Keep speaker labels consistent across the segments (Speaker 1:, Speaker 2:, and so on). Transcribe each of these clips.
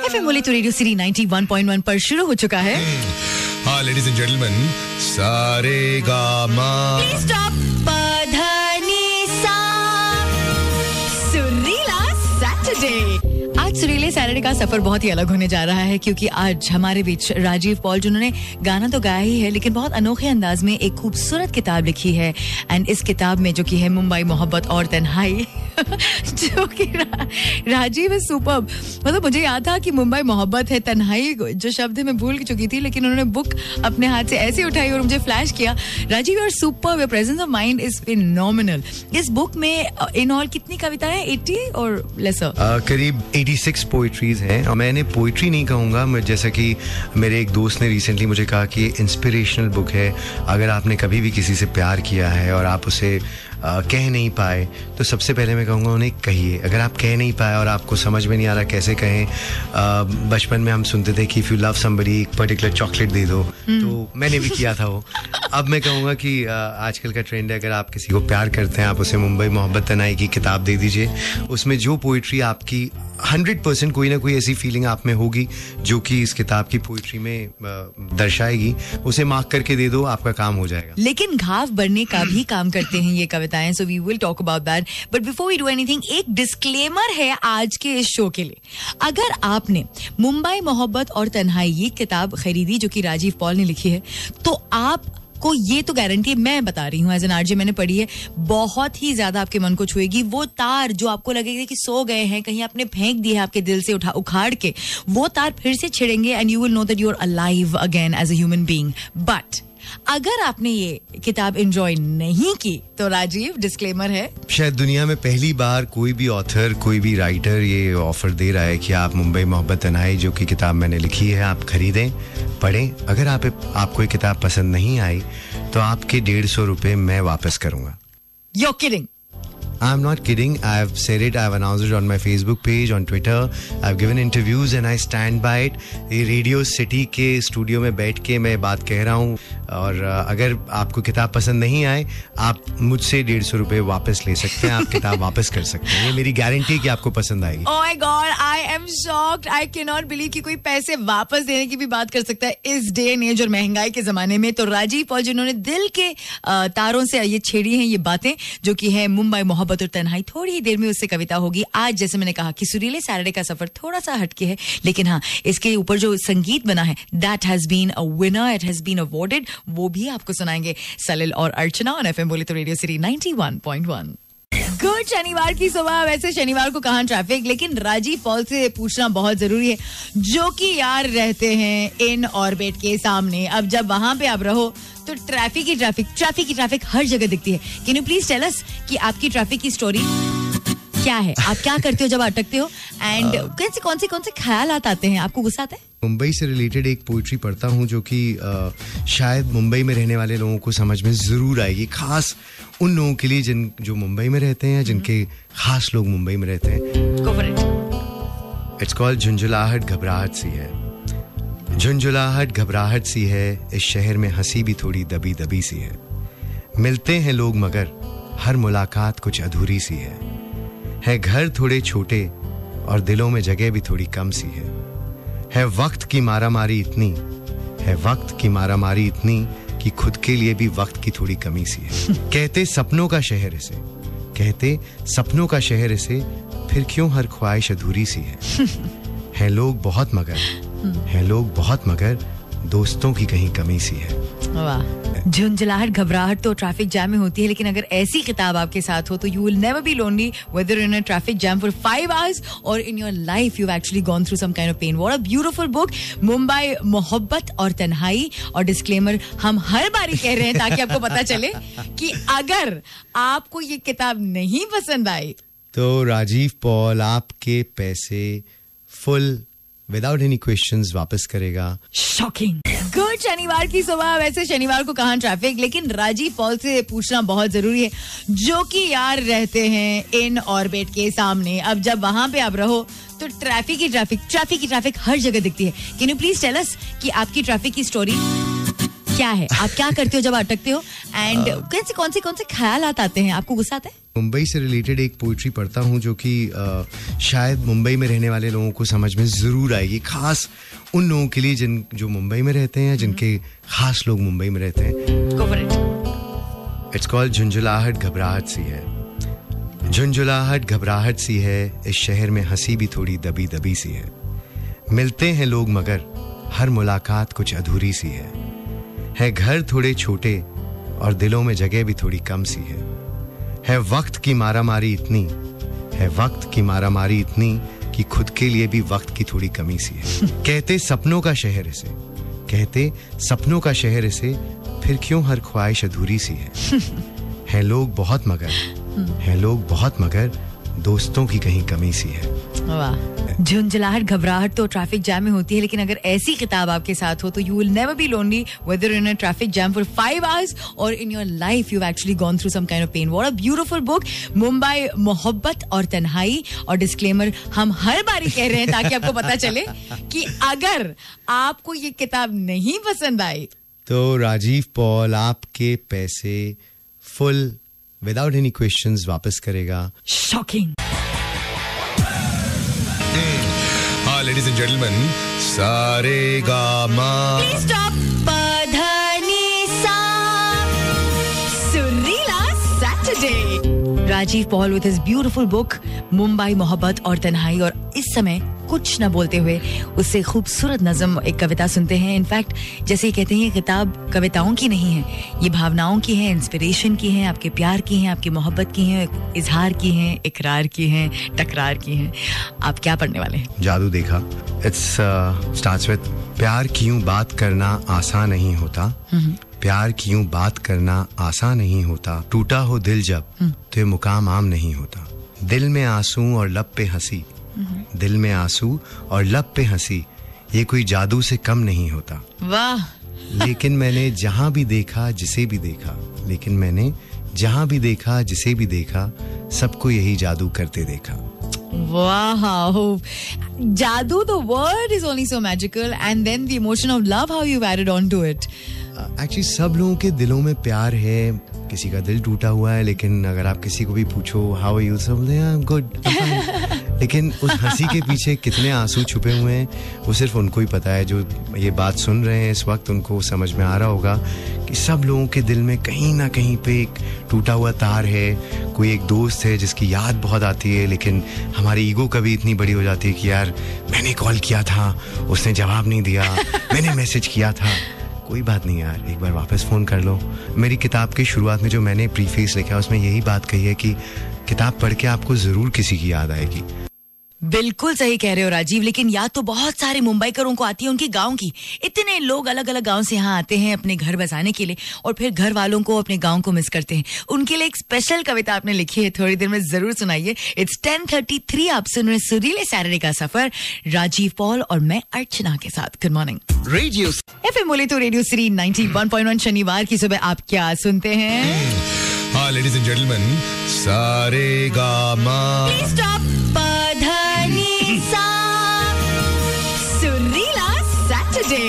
Speaker 1: FM बोले तो radio city 91.1 पर शुरू हो चुका है.
Speaker 2: हाँ ladies and gentleman, Saregama.
Speaker 1: Please stop. पधानी सा सुरीला सैटरडे. आज सुरीले सैटरडे का सफर बहुत ही अलग होने जा रहा है क्योंकि आज हमारे बीच राजीव पॉल, जिन्होंने गाना तो गाया ही है लेकिन बहुत अनोखे अंदाज में एक खूबसूरत किताब लिखी है. एंड इस किताब में जो कि है मुंबई मोहब्बत और तन्हाई, जो कि राजीव है सुपर्ब. मतलब मुझे याद था कि मुंबई मोहब्बत है, तन्हाई जो शब्द है मैं भूल चुकी थी, लेकिन उन्होंने बुक अपने हाथ से ऐसे उठाई और मुझे फ्लैश किया. Rajiv your superb, your presence of mind is phenomenal. इस बुक में इन ऑल कितनी कविताएं, 80 और लेसर?
Speaker 3: करीब 86 पोइट्रीज हैं. और मैंने पोइट्री नहीं कहूँगा, जैसा कि मेरे एक दोस्त ने रिसेंटली मुझे कहा कि इंस्पिरेशनल बुक है. अगर आपने कभी भी किसी से प्यार किया है और आप उसे कह नहीं पाए तो सबसे पहले मैं कहूँगा उन्हें कहिए. अगर आप कह नहीं पाए और आपको समझ में नहीं आ रहा कैसे कहें, बचपन में हम सुनते थे कि इफ़ यू लव समबडी एक पर्टिकुलर चॉकलेट दे दो, तो मैंने भी किया था वो. अब मैं कहूँगा कि आजकल का ट्रेंड है, अगर आप किसी को प्यार करते हैं आप उसे मुंबई मोहब्बत तन्हाई की किताब दे दीजिए. उसमें जो पोइट्री आपकी 100% कोई ना कोई ऐसी फीलिंग आप में होगी जो कि इस किताब की पोइट्री में दर्शाएगी, उसे मार्क करके दे दो, आपका काम हो जाएगा.
Speaker 1: लेकिन घाव बढ़ने का भी काम करते हैं ये कविताएं, so we will talk about that. But before we do anything, एक डिस्क्लेमर है आज के इस शो के लिए. अगर आपने मुंबई मोहब्बत और तन्हाई ये किताब खरीदी जो कि राजीव पॉल ने लिखी है, तो आप को ये तो गारंटी मैं बता रही हूँ, एज एन आरजे मैंने पढ़ी है, बहुत ही ज्यादा आपके मन को छुएगी. वो तार जो आपको लगेगा कि सो गए हैं, कहीं आपने फेंक दिए आपके दिल से उखाड़ के, वो तार फिर से छिड़ेंगे and you will know that you are alive again as a human being. But अगर आपने ये किताब एंजॉय नहीं की तो राजीव, डिस्क्लेमर है,
Speaker 3: शायद दुनिया में पहली बार कोई भी ऑथर, कोई भी राइटर ये ऑफर दे रहा है कि आप मुंबई मोहब्बत तन्हाई जो कि किताब मैंने लिखी है आप खरीदें, पढ़ें. अगर आपको ये किताब पसंद नहीं आई तो आपके 150 रुपए मैं वापस करूंगा.
Speaker 1: You're kidding.
Speaker 3: I'm not kidding. I've said it. I've announced it on my Facebook page, on Twitter. I've given interviews and I stand by it. ये रेडियो सिटी के स्टूडियो में बैठ के मैं बात कह रहा हूँ. और अगर आपको किताब पसंद नहीं आए, आप मुझसे 150 रुपए वापस ले सकते हैं. आप किताब वापस कर सकते हैं. ये मेरी गारंटी है कि आपको पसंद आएगी.
Speaker 1: Oh my God, I am shocked. I cannot believe कि कोई पैसे वापस देने की भी बात कर सकता है इस डे एंड एज और महंगाई के जमाने में. तो राजीव पॉल जिन्होंने दिल के तारों से ये छेड़ी हैं ये बातें, जो कि है मुंबई मोहब्बत और तन्हाई, थोड़ी ही देर में उससे कविता होगी. आज जैसे मैंने कहा कि सुरीले सैटरडे का सफर थोड़ा सा हटके है, लेकिन हाँ, इसके ऊपर जो संगीत बना है, that has been a winner, it has been awarded. वो भी आपको सुनाएंगे सलिल और अर्चना ऑन एफएम बोले तो रेडियो सिटी 91.1. गुड शनिवार की सुबह. वैसे शनिवार को कहाँ ट्रैफिक, लेकिन राजीव पॉल से पूछना बहुत जरूरी है, जो कि यार रहते हैं इन ऑर्बिट के सामने. अब जब वहां पे आप रहो तो ट्रैफिक ही ट्रैफिक हर जगह दिखती है. Can you please tell us कि आपकी ट्रैफिक की स्टोरी क्या है? आप क्या करते हो जब अटकते हो, एंड कौन से ख्यालात आते हैं, आपको गुस्सा आता है?
Speaker 3: मुंबई से रिलेटेड एक पोइट्री पढ़ता हूँ जो कि शायद मुंबई में रहने वाले लोगों को समझ में जरूर आएगी, खास उन लोगों के लिए जो मुंबई में रहते हैं, जिनके खास लोग मुंबई में रहते हैं.
Speaker 1: Go for it.
Speaker 3: It's called झुंझुलाहट घबराहट सी है. झुंझुलाहट घबराहट सी है, इस शहर में हंसी भी थोड़ी दबी दबी सी है. मिलते हैं लोग मगर हर मुलाकात कुछ अधूरी सी है घर थोड़े छोटे और दिलों में जगह भी थोड़ी कम सी है वक्त की मारामारी इतनी कि खुद के लिए भी वक्त की थोड़ी कमी सी है. कहते सपनों का शहर इसे फिर क्यों हर ख्वाहिश अधूरी सी है लोग बहुत मगर दोस्तों की कहीं कमी सी है.
Speaker 1: वाह. झुंझलाहट घबराहट तो ट्रैफिक जैम में होती है, लेकिन अगर ऐसी किताब आपके साथ हो तो you will never be lonely, whether in a traffic jam for 5 hours और in your life you have actually gone through some kind of pain. What a beautiful book, Mumbai मोहब्बत और तन्हाई. और डिस्क्लेमर हम हर बारी कह रहे हैं ताकि आपको पता चले कि अगर आपको ये किताब नहीं पसंद आई
Speaker 3: तो राजीव पॉल आपके पैसे फुल विदाउट एनी क्वेश्चंस वापस करेगा.
Speaker 1: शॉकिंग. गुड शनिवार की सुबह. वैसे शनिवार को कहाँ ट्रैफिक, लेकिन राजीव पॉल से पूछना बहुत जरूरी है, जो कि यार रहते हैं इन ऑर्बिट के सामने. अब जब वहां पे आप रहो तो ट्रैफिक ही ट्रैफिक हर जगह दिखती है. Can you please tell us कि आपकी ट्रैफिक की स्टोरी क्या है? आप क्या करते हो जब अटकते हो, एंड कौन से ख्यालात आते हैं आपको? गुस्सा आता है?
Speaker 3: मुंबई से रिलेटेड एक पोइट्री पढ़ता हूँ जो कि शायद मुंबई में रहने वाले लोगों को समझ में जरूर आएगी, खास उन लोगों के लिए जो मुंबई में रहते हैं, जिनके खास लोग मुंबई में रहते हैं.
Speaker 1: Go for it.
Speaker 3: It's called झुंझुलाहट घबराहट सी है. झुंझुलाहट घबराहट सी है, इस शहर में हंसी भी थोड़ी दबी दबी सी है. मिलते हैं लोग मगर हर मुलाकात कुछ अधूरी सी है घर थोड़े छोटे और दिलों में जगह भी थोड़ी कम सी है वक्त की मारामारी इतनी कि खुद के लिए भी वक्त की थोड़ी कमी सी है. कहते सपनों का शहर इसे फिर क्यों हर ख्वाहिश अधूरी सी है लोग बहुत मगर दोस्तों की कहीं कमी सी है.
Speaker 1: वाह. झुंझलाहट घबराहट तो ट्रैफिक जैम में होती है, लेकिन अगर ऐसी किताब आपके साथ हो तो you will never be lonely whether in a traffic jam for 5 hours और in your life you have actually gone through some kind of pain. What a beautiful book, Mumbai मोहब्बत और तन्हाई. और डिस्क्लेमर हम हर बारी कह रहे हैं ताकि आपको पता चले कि अगर आपको ये किताब नहीं पसंद आई
Speaker 3: तो राजीव पॉल आपके पैसे फुल विदाउट एनी क्वेश्चंस वापस करेगा.
Speaker 1: Shocking.
Speaker 2: Ladies and gentlemen, Saregama.
Speaker 1: Please stop. Padhanisa. Surreela Saturday. Rajeev Paul with his beautiful book Mumbai मोहब्बत और तन्हाई. और इस समय कुछ न बोलते हुए उससे खूबसूरत नज़म एक कविता सुनते हैं. इनफैक्ट जैसे ही कहते हैं ये किताब कविताओं की नहीं है, ये भावनाओं की है, इंस्पिरेशन की है, आपके प्यार की है, आपकी मोहब्बत की है, इजहार की है, इकरार की है, टकरार की है. आप क्या पढ़ने वाले हैं?
Speaker 3: जादू देखा. इट्स स्टार्ट्स विद प्यार की यूं बात करना आसान नहीं होता. प्यार की यूं बात करना आसान नहीं होता. टूटा हो दिल जब तो ये मुकाम आम नहीं होता. दिल में आंसू और लब पे हंसी ये कोई जादू से कम नहीं होता.
Speaker 1: वाह.
Speaker 3: लेकिन मैंने जहां भी देखा जिसे भी देखा सबको यही जादू करते देखा.
Speaker 1: Wow. Jadoo, the word is only so magical, and then the emotion of love, how you've added on to it.
Speaker 3: Actually, सब लोगों के दिलों में प्यार है. किसी का दिल टूटा हुआ है, लेकिन अगर आप किसी को भी पूछो हाउ आर यू, सब I'm good. लेकिन उस हंसी के पीछे कितने आंसू छुपे हुए हैं वो सिर्फ उनको ही पता है. जो ये बात सुन रहे हैं इस वक्त उनको समझ में आ रहा होगा कि सब लोगों के दिल में कहीं ना कहीं पे एक टूटा हुआ तार है. कोई एक दोस्त है जिसकी याद बहुत आती है, लेकिन हमारी ईगो कभी इतनी बड़ी हो जाती है कि यार मैंने कॉल किया था, उसने जवाब नहीं दिया, मैंने मैसेज किया था. कोई बात नहीं यार, एक बार वापस फोन कर लो. मेरी किताब की शुरुआत में जो मैंने प्रीफेस लिखा उसमें यही बात कही है कि किताब पढ़ के आपको जरूर किसी की याद आएगी.
Speaker 1: बिल्कुल सही कह रहे हो राजीव. लेकिन याद तो बहुत सारे मुंबईकरों को आती है उनके गांव की. इतने लोग अलग अलग गांव से यहाँ आते हैं अपने घर बसाने के लिए और फिर घर वालों को, अपने गांव को मिस करते हैं. उनके लिए एक स्पेशल कविता आपने लिखी है, थोड़ी देर में जरूर सुनाइए. इट्स 10:33. आप सुन रहे सुरीले सैटरडे का सफर राजीव पॉल और मैं अर्चना के साथ. Good morning.
Speaker 2: रेडियो
Speaker 1: FM बोले तो रेडियो सिटी 91.1 शनिवार की सुबह आप क्या सुनते हैं?
Speaker 2: ladies and gentlemen, Saregama.
Speaker 1: Please stop. सुरीला सैटरडे.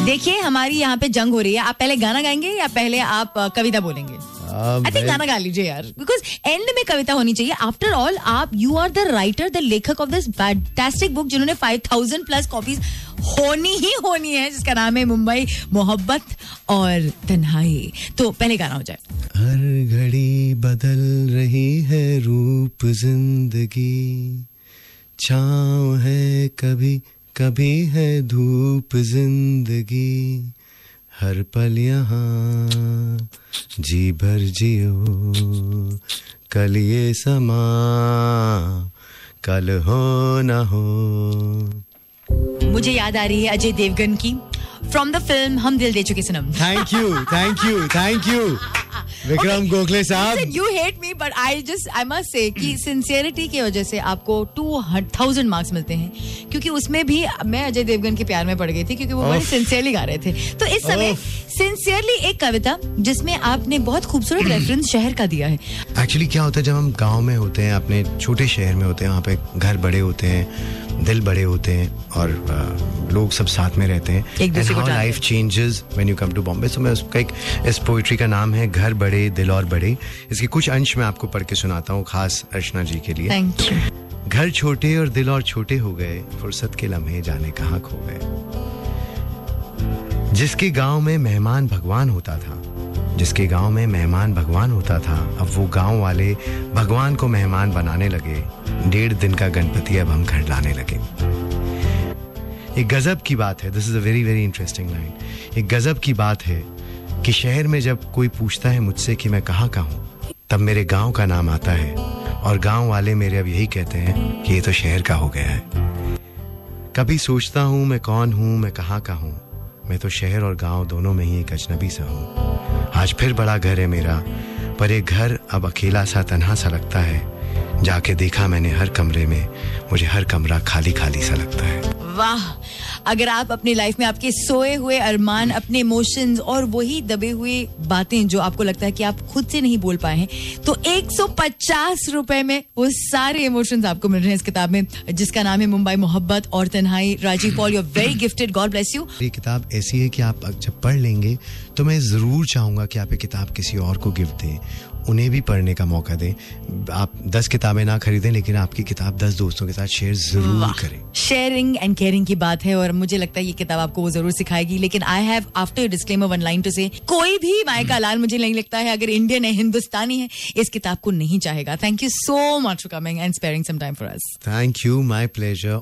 Speaker 1: देखिए हमारी यहाँ पे जंग हो रही है. आप पहले गाना गाएंगे या पहले आप कविता बोलेंगे? आई थिंक गाना गा लीजिए यार, बिकॉज एंड में कविता होनी चाहिए. आफ्टर ऑल आप you are the writer, the लेखक ऑफ दिस फैंटास्टिक बुक जिन्होंने 5000 प्लस कॉपीज होनी है, जिसका नाम है मुंबई मोहब्बत और तन्हाई. तो पहले गाना हो जाए.
Speaker 3: हर घड़ी बदल रही है रूप जिंदगी, छाँव है कभी कभी है धूप जिंदगी, हर पल यहाँ जी भर जियो, कल ये समा कल हो न हो.
Speaker 1: मुझे याद आ रही है अजय देवगन की फ्रॉम द फिल्म हम दिल दे चुके सनम.
Speaker 3: थैंक यू विक्रम गोखले साहब.
Speaker 1: You hate me but I must say कि सिंसियरिटी की वजह से आपको 2000 मार्क्स मिलते हैं, क्योंकि उसमें भी मैं अजय देवगन के प्यार में पड़ गई थी क्योंकि वो बड़े सिंसियरली गा रहे थे. तो इस समय सिंसियरली एक कविता जिसमें आपने बहुत खूबसूरत रेफरेंस शहर का दिया है.
Speaker 3: एक्चुअली क्या होता है जब हम गांव में होते हैं, अपने छोटे शहर में होते हैं, वहाँ पे घर बड़े होते हैं, दिल बड़े होते हैं और लोग सब साथ में रहते हैं.
Speaker 1: एक दूसरे को
Speaker 3: And how life changes when you come to Bombay. So मैं उसका इस पोइट्री का नाम है घर बड़े दिल और बड़े. इसके कुछ अंश मैं आपको पढ़ के सुनाता हूँ, खास अर्चना जी के लिए.
Speaker 1: Thank you.
Speaker 3: घर छोटे और दिल और छोटे हो गए, फुर्सत के लम्हे जाने कहाँ खो गए. जिसके गांव में मेहमान भगवान होता था, जिसके गांव में मेहमान भगवान होता था, अब वो गांव वाले भगवान को मेहमान बनाने लगे. 1.5 दिन का गणपति अब हम घर लाने लगे. एक गजब की बात है. This is a very very interesting line. एक गजब की बात है कि शहर में जब कोई पूछता है मुझसे कि मैं कहाँ का हूँ, तब मेरे गांव का नाम आता है और गांव वाले मेरे अब यही कहते हैं कि ये तो शहर का हो गया है. कभी सोचता हूँ मैं कौन हूँ, मैं कहाँ का हूँ, मैं तो शहर और गांव दोनों में ही एक अजनबी सा हूँ. आज फिर बड़ा घर है मेरा, पर एक घर अब अकेला सा तन्हा सा लगता है. जाके देखा मैंने हर कमरे में, मुझे हर कमरा खाली खाली सा लगता है.
Speaker 1: वाह. अगर आप अपनी लाइफ में आपके सोए हुए अरमान, अपने इमोशंस और वही दबे हुए बातें जो आपको लगता है कि आप खुद से नहीं बोल पाए हैं, तो 150 रुपए में वो सारे इमोशंस आपको मिल रहे हैं इस किताब में, जिसका नाम है मुंबई मोहब्बत और तन्हाई. Rajeev Paul, you are very gifted. God bless you.
Speaker 3: ये किताब ऐसी है कि आप जब पढ़ लेंगे तो मैं जरूर चाहूंगा कि आप ये किताब किसी और को गिफ्ट दें, उन्हें भी पढ़ने का मौका दें. आप 10 किताबें ना खरीदें, लेकिन आपकी किताब 10 दोस्तों के साथ शेयर जरूर करें.
Speaker 1: शेयरिंग एंड केयरिंग की बात है और मुझे लगता है ये किताब आपको वो जरूर सिखाएगी. लेकिन I have after disclaimer one line to say, कोई भी मायका लाल मुझे नहीं लगता है अगर इंडियन है, हिंदुस्तानी है, इस किताब को नहीं चाहेगा. Thank you so much for coming and sparing some time for us.
Speaker 3: Thank you, my pleasure.